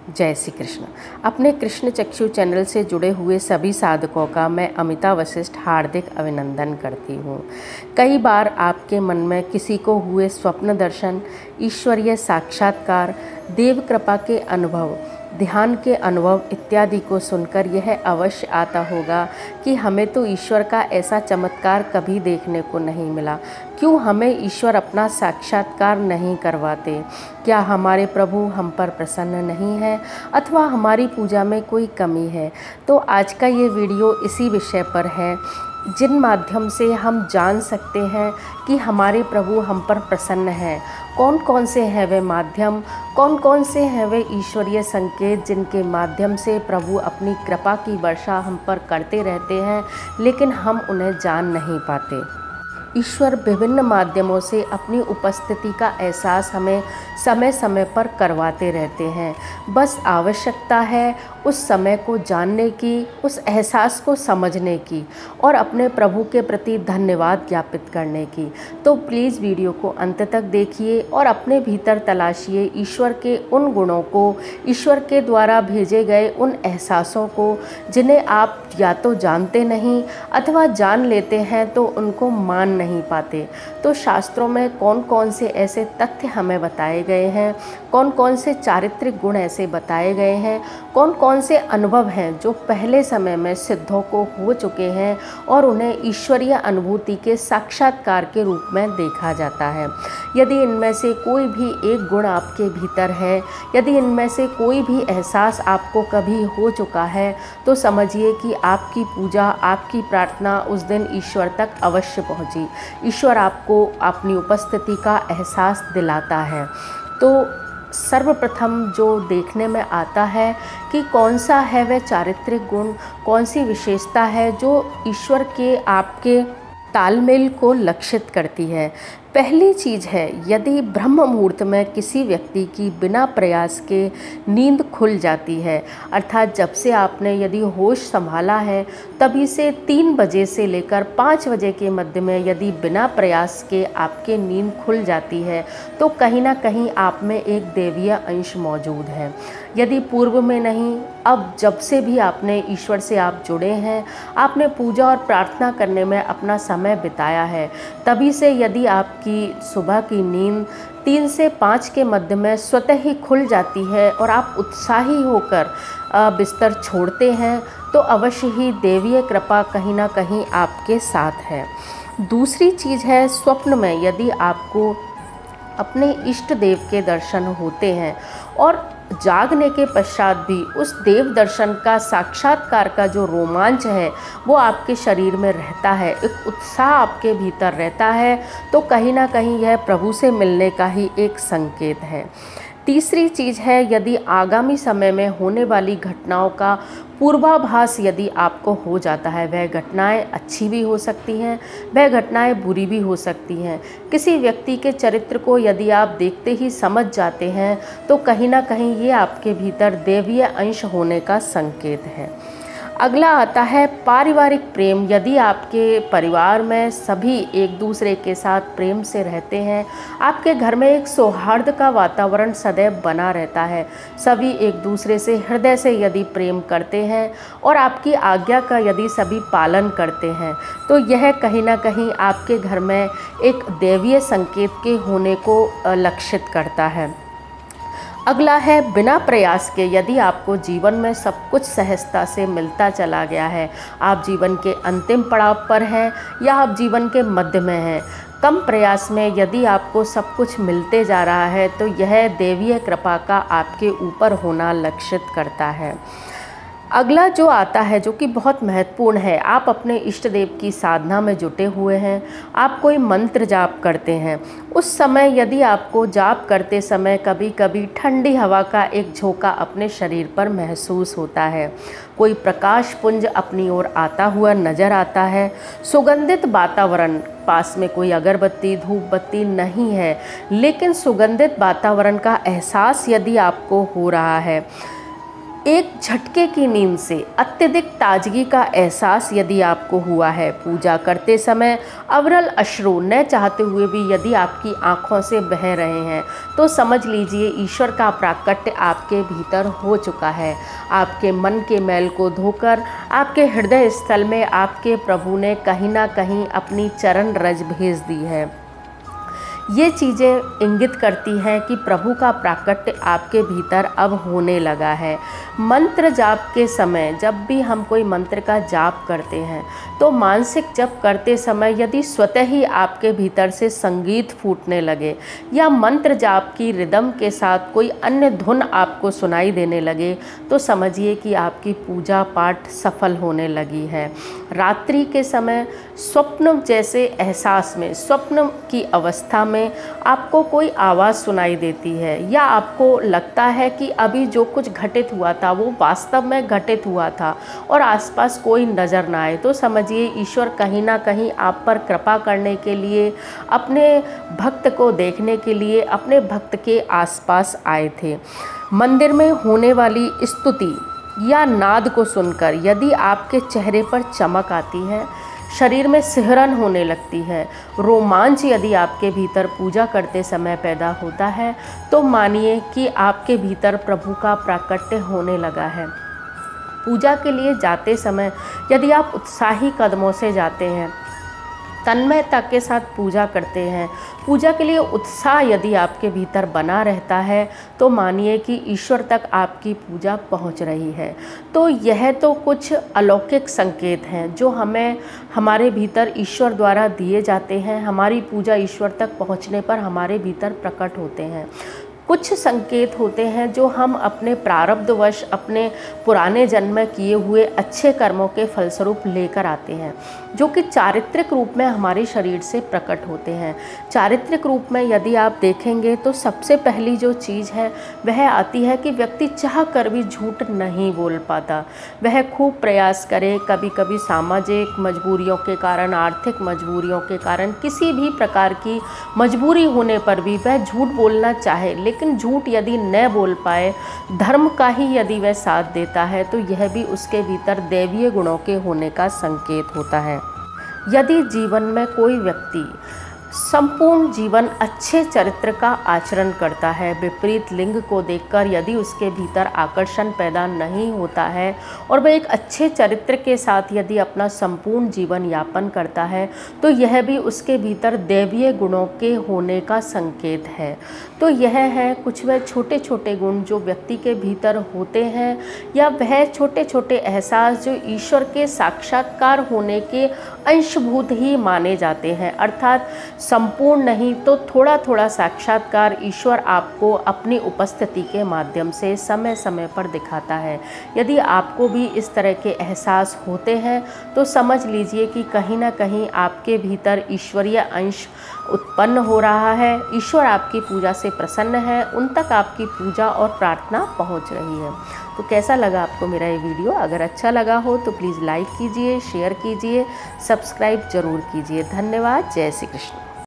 जय श्री कृष्ण। अपने कृष्ण चक्षु चैनल से जुड़े हुए सभी साधकों का मैं अमिता वशिष्ठ हार्दिक अभिनंदन करती हूँ। कई बार आपके मन में किसी को हुए स्वप्न दर्शन, ईश्वरीय साक्षात्कार, देव कृपा के अनुभव, ध्यान के अनुभव इत्यादि को सुनकर यह अवश्य आता होगा कि हमें तो ईश्वर का ऐसा चमत्कार कभी देखने को नहीं मिला। क्यों हमें ईश्वर अपना साक्षात्कार नहीं करवाते? क्या हमारे प्रभु हम पर प्रसन्न नहीं है अथवा हमारी पूजा में कोई कमी है? तो आज का ये वीडियो इसी विषय पर है, जिन माध्यम से हम जान सकते हैं कि हमारे प्रभु हम पर प्रसन्न हैं। कौन कौन से हैं वे माध्यम, कौन कौन से हैं वे ईश्वरीय संकेत जिनके माध्यम से प्रभु अपनी कृपा की वर्षा हम पर करते रहते हैं, लेकिन हम उन्हें जान नहीं पाते। ईश्वर विभिन्न माध्यमों से अपनी उपस्थिति का एहसास हमें समय समय पर करवाते रहते हैं। बस आवश्यकता है उस समय को जानने की, उस एहसास को समझने की और अपने प्रभु के प्रति धन्यवाद ज्ञापित करने की। तो प्लीज़ वीडियो को अंत तक देखिए और अपने भीतर तलाशिए ईश्वर के उन गुणों को, ईश्वर के द्वारा भेजे गए उन एहसासों को जिन्हें आप या तो जानते नहीं अथवा जान लेते हैं तो उनको मान नहीं पाते। तो शास्त्रों में कौन कौन से ऐसे तथ्य हमें बताए गए हैं, कौन कौन से चारित्रिक गुण ऐसे बताए गए हैं, कौन कौन से अनुभव हैं जो पहले समय में सिद्धों को हो चुके हैं और उन्हें ईश्वरीय अनुभूति के साक्षात्कार के रूप में देखा जाता है। यदि इनमें से कोई भी एक गुण आपके भीतर है, यदि इनमें से कोई भी एहसास आपको कभी हो चुका है, तो समझिए कि आपकी पूजा, आपकी प्रार्थना उस दिन ईश्वर तक अवश्य पहुंची। ईश्वर आपको अपनी उपस्थिति का एहसास दिलाता है। तो सर्वप्रथम जो देखने में आता है कि कौन सा है वह चारित्रिक गुण, कौन सी विशेषता है जो ईश्वर के आपके तालमेल को लक्षित करती है। पहली चीज़ है, यदि ब्रह्म मुहूर्त में किसी व्यक्ति की बिना प्रयास के नींद खुल जाती है, अर्थात जब से आपने यदि होश संभाला है तभी से 3 बजे से लेकर 5 बजे के मध्य में यदि बिना प्रयास के आपके नींद खुल जाती है, तो कहीं ना कहीं आप में एक देवीय अंश मौजूद है। यदि पूर्व में नहीं, अब जब से भी आपने ईश्वर से आप जुड़े हैं, आपने पूजा और प्रार्थना करने में अपना समय बिताया है, तभी से यदि आपकी सुबह की नींद 3 से 5 के मध्य में स्वतः ही खुल जाती है और आप उत्साही होकर बिस्तर छोड़ते हैं, तो अवश्य ही देवीय कृपा कहीं ना कहीं आपके साथ है। दूसरी चीज़ है, स्वप्न में यदि आपको अपने इष्ट देव के दर्शन होते हैं और जागने के पश्चात भी उस देव दर्शन का साक्षात्कार का जो रोमांच है वो आपके शरीर में रहता है, एक उत्साह आपके भीतर रहता है, तो कहीं ना कहीं यह प्रभु से मिलने का ही एक संकेत है। तीसरी चीज़ है, यदि आगामी समय में होने वाली घटनाओं का पूर्वाभास यदि आपको हो जाता है, वह घटनाएं अच्छी भी हो सकती हैं, वह घटनाएं बुरी भी हो सकती हैं। किसी व्यक्ति के चरित्र को यदि आप देखते ही समझ जाते हैं, तो कहीं ना कहीं ये आपके भीतर देवीय अंश होने का संकेत है। अगला आता है पारिवारिक प्रेम। यदि आपके परिवार में सभी एक दूसरे के साथ प्रेम से रहते हैं, आपके घर में एक सौहार्द का वातावरण सदैव बना रहता है, सभी एक दूसरे से हृदय से यदि प्रेम करते हैं और आपकी आज्ञा का यदि सभी पालन करते हैं, तो यह कहीं ना कहीं आपके घर में एक देवीय संकेत के होने को लक्षित करता है। अगला है बिना प्रयास के, यदि आपको जीवन में सब कुछ सहजता से मिलता चला गया है, आप जीवन के अंतिम पड़ाव पर हैं या आप जीवन के मध्य में हैं, कम प्रयास में यदि आपको सब कुछ मिलते जा रहा है, तो यह देवीय कृपा का आपके ऊपर होना लक्षित करता है। अगला जो आता है, जो कि बहुत महत्वपूर्ण है, आप अपने इष्ट देव की साधना में जुटे हुए हैं, आप कोई मंत्र जाप करते हैं, उस समय यदि आपको जाप करते समय कभी कभी ठंडी हवा का एक झोंका अपने शरीर पर महसूस होता है, कोई प्रकाश पुंज अपनी ओर आता हुआ नज़र आता है, सुगंधित वातावरण, पास में कोई अगरबत्ती धूप बत्ती नहीं है, लेकिन सुगंधित वातावरण का एहसास यदि आपको हो रहा है, एक झटके की नींद से अत्यधिक ताजगी का एहसास यदि आपको हुआ है, पूजा करते समय अविरल अश्रु न चाहते हुए भी यदि आपकी आंखों से बह रहे हैं, तो समझ लीजिए ईश्वर का प्राकट्य आपके भीतर हो चुका है। आपके मन के मैल को धोकर आपके हृदय स्थल में आपके प्रभु ने कहीं ना कहीं अपनी चरण रज भेज दी है। ये चीज़ें इंगित करती हैं कि प्रभु का प्राकट्य आपके भीतर अब होने लगा है। मंत्र जाप के समय जब भी हम कोई मंत्र का जाप करते हैं तो मानसिक जप करते समय यदि स्वतः ही आपके भीतर से संगीत फूटने लगे या मंत्र जाप की रिदम के साथ कोई अन्य धुन आपको सुनाई देने लगे तो समझिए कि आपकी पूजा पाठ सफल होने लगी है। रात्रि के समय स्वप्न जैसे एहसास में, स्वप्न की अवस्था में आपको कोई आवाज़ सुनाई देती है या आपको लगता है कि अभी जो कुछ घटित हुआ था वो वास्तव में घटित हुआ था और आसपास कोई नज़र ना आए, तो समझिए ईश्वर कहीं ना कहीं आप पर कृपा करने के लिए, अपने भक्त को देखने के लिए अपने भक्त के आसपास आए थे। मंदिर में होने वाली स्तुति या नाद को सुनकर यदि आपके चेहरे पर चमक आती है, शरीर में सिहरन होने लगती है, रोमांच यदि आपके भीतर पूजा करते समय पैदा होता है, तो मानिए कि आपके भीतर प्रभु का प्राकट्य होने लगा है। पूजा के लिए जाते समय यदि आप उत्साही कदमों से जाते हैं, तन्मयता के साथ पूजा करते हैं, पूजा के लिए उत्साह यदि आपके भीतर बना रहता है, तो मानिए कि ईश्वर तक आपकी पूजा पहुंच रही है। तो यह तो कुछ अलौकिक संकेत हैं जो हमें हमारे भीतर ईश्वर द्वारा दिए जाते हैं। हमारी पूजा ईश्वर तक पहुंचने पर हमारे भीतर प्रकट होते हैं। कुछ संकेत होते हैं जो हम अपने प्रारब्धवश, अपने पुराने जन्म में किए हुए अच्छे कर्मों के फलस्वरूप लेकर आते हैं, जो कि चारित्रिक रूप में हमारे शरीर से प्रकट होते हैं। चारित्रिक रूप में यदि आप देखेंगे तो सबसे पहली जो चीज़ है वह आती है कि व्यक्ति चाह कर भी झूठ नहीं बोल पाता। वह खूब प्रयास करे, कभी कभी सामाजिक मजबूरियों के कारण, आर्थिक मजबूरियों के कारण, किसी भी प्रकार की मजबूरी होने पर भी वह झूठ बोलना चाहे, लेकिन झूठ यदि न बोल पाए, धर्म का ही यदि वह साथ देता है, तो यह भी उसके भीतर दैवीय गुणों के होने का संकेत होता है। यदि जीवन में कोई व्यक्ति संपूर्ण जीवन अच्छे चरित्र का आचरण करता है, विपरीत लिंग को देखकर यदि उसके भीतर आकर्षण पैदा नहीं होता है और वह एक अच्छे चरित्र के साथ यदि अपना संपूर्ण जीवन यापन करता है, तो यह भी उसके भीतर दैवीय गुणों के होने का संकेत है। तो यह है कुछ वह छोटे छोटे गुण जो व्यक्ति के भीतर होते हैं, या वह छोटे छोटे एहसास जो ईश्वर के साक्षात्कार होने के अंशभूत ही माने जाते हैं। अर्थात संपूर्ण नहीं तो थोड़ा थोड़ा साक्षात्कार ईश्वर आपको अपनी उपस्थिति के माध्यम से समय समय पर दिखाता है। यदि आपको भी इस तरह के एहसास होते हैं तो समझ लीजिए कि कहीं ना कहीं आपके भीतर ईश्वरीय अंश उत्पन्न हो रहा है। ईश्वर आपकी पूजा से प्रसन्न है, उन तक आपकी पूजा और प्रार्थना पहुंच रही है। तो कैसा लगा आपको मेरा ये वीडियो? अगर अच्छा लगा हो तो प्लीज़ लाइक कीजिए, शेयर कीजिए, सब्सक्राइब जरूर कीजिए। धन्यवाद। जय श्री कृष्ण।